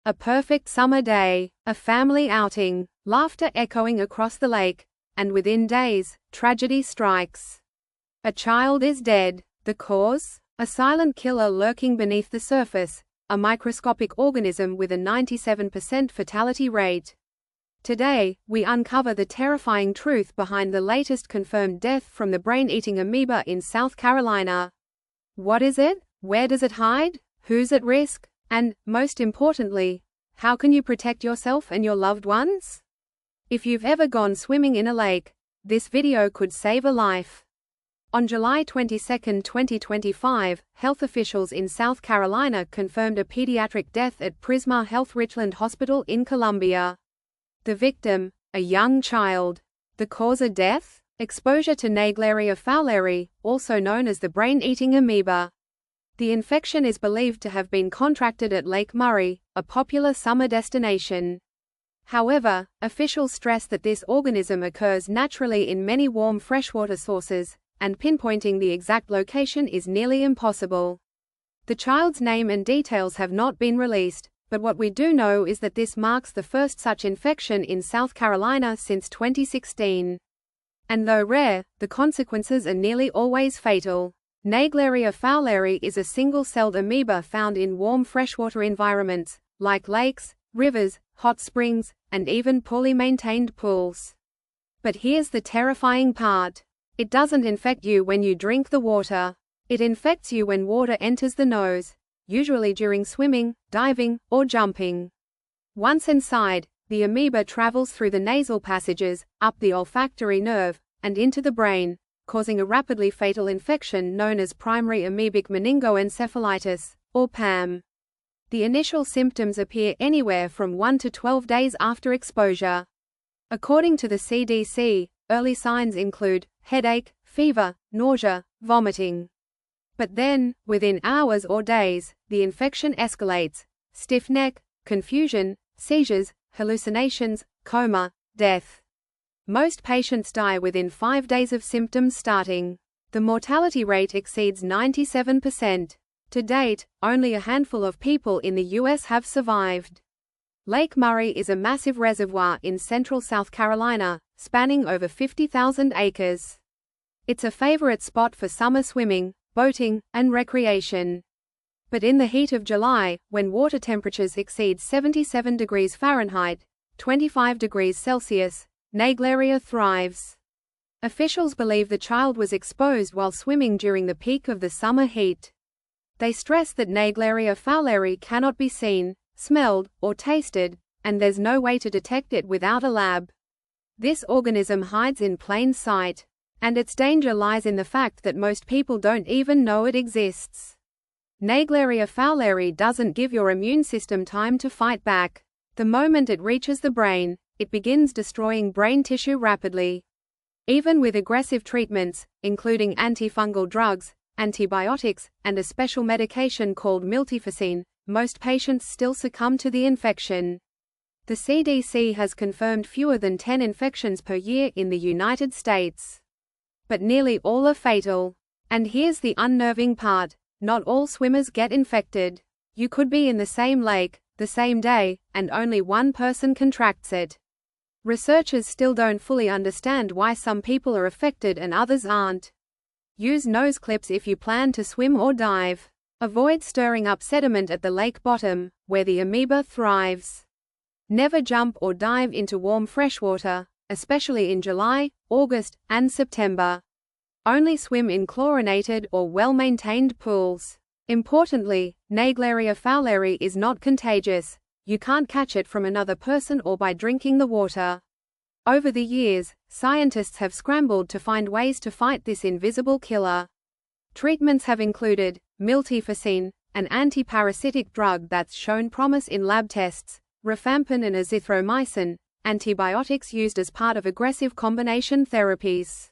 A perfect summer day, a family outing, laughter echoing across the lake, and within days, tragedy strikes. A child is dead. The cause? A silent killer lurking beneath the surface, a microscopic organism with a 97% fatality rate. Today, we uncover the terrifying truth behind the latest confirmed death from the brain-eating amoeba in South Carolina. What is it? Where does it hide? Who's at risk? And, most importantly, how can you protect yourself and your loved ones? If you've ever gone swimming in a lake, this video could save a life. On July 22, 2025, health officials in South Carolina confirmed a pediatric death at Prisma Health Richland Hospital in Columbia. The victim, a young child. The cause of death? Exposure to Naegleria fowleri, also known as the brain-eating amoeba. The infection is believed to have been contracted at Lake Murray, a popular summer destination. However, officials stress that this organism occurs naturally in many warm freshwater sources, and pinpointing the exact location is nearly impossible. The child's name and details have not been released, but what we do know is that this marks the first such infection in South Carolina since 2016. And though rare, the consequences are nearly always fatal. Naegleria fowleri is a single-celled amoeba found in warm freshwater environments, like lakes, rivers, hot springs, and even poorly maintained pools. But here's the terrifying part. It doesn't infect you when you drink the water. It infects you when water enters the nose, usually during swimming, diving, or jumping. Once inside, the amoeba travels through the nasal passages, up the olfactory nerve, and into the brain, causing a rapidly fatal infection known as primary amoebic meningoencephalitis, or PAM. The initial symptoms appear anywhere from 1 to 12 days after exposure. According to the CDC, early signs include headache, fever, nausea, vomiting. But then, within hours or days, the infection escalates: stiff neck, confusion, seizures, hallucinations, coma, death. Most patients die within 5 days of symptoms starting. The mortality rate exceeds 97%. To date, only a handful of people in the U.S. have survived. Lake Murray is a massive reservoir in central South Carolina, spanning over 50,000 acres. It's a favorite spot for summer swimming, boating, and recreation. But in the heat of July, when water temperatures exceed 77 degrees Fahrenheit, 25 degrees Celsius, Naegleria thrives. Officials believe the child was exposed while swimming during the peak of the summer heat. They stress that Naegleria fowleri cannot be seen, smelled, or tasted, and there's no way to detect it without a lab. This organism hides in plain sight, and its danger lies in the fact that most people don't even know it exists. Naegleria fowleri doesn't give your immune system time to fight back. The moment it reaches the brain, it begins destroying brain tissue rapidly. Even with aggressive treatments, including antifungal drugs, antibiotics, and a special medication called miltefosine, most patients still succumb to the infection. The CDC has confirmed fewer than 10 infections per year in the United States. But nearly all are fatal. And here's the unnerving part: not all swimmers get infected. You could be in the same lake, the same day, and only one person contracts it. Researchers still don't fully understand why some people are affected and others aren't. Use nose clips if you plan to swim or dive. Avoid stirring up sediment at the lake bottom, where the amoeba thrives. Never jump or dive into warm freshwater, especially in July, August, and September. Only swim in chlorinated or well-maintained pools. Importantly, Naegleria fowleri is not contagious. You can't catch it from another person or by drinking the water. Over the years, scientists have scrambled to find ways to fight this invisible killer. Treatments have included miltefosine, an antiparasitic drug that's shown promise in lab tests, rifampin and azithromycin, antibiotics used as part of aggressive combination therapies.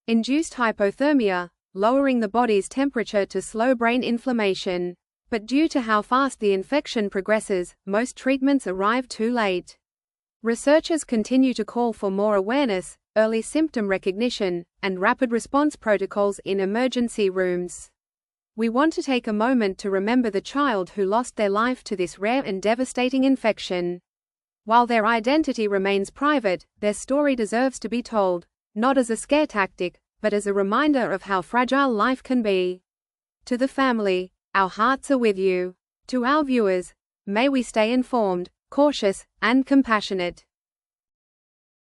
Induced hypothermia, lowering the body's temperature to slow brain inflammation. But due to how fast the infection progresses, most treatments arrive too late. Researchers continue to call for more awareness, early symptom recognition, and rapid response protocols in emergency rooms. We want to take a moment to remember the child who lost their life to this rare and devastating infection. While their identity remains private, their story deserves to be told, not as a scare tactic, but as a reminder of how fragile life can be. To the family, our hearts are with you. To our viewers, may we stay informed, cautious, and compassionate.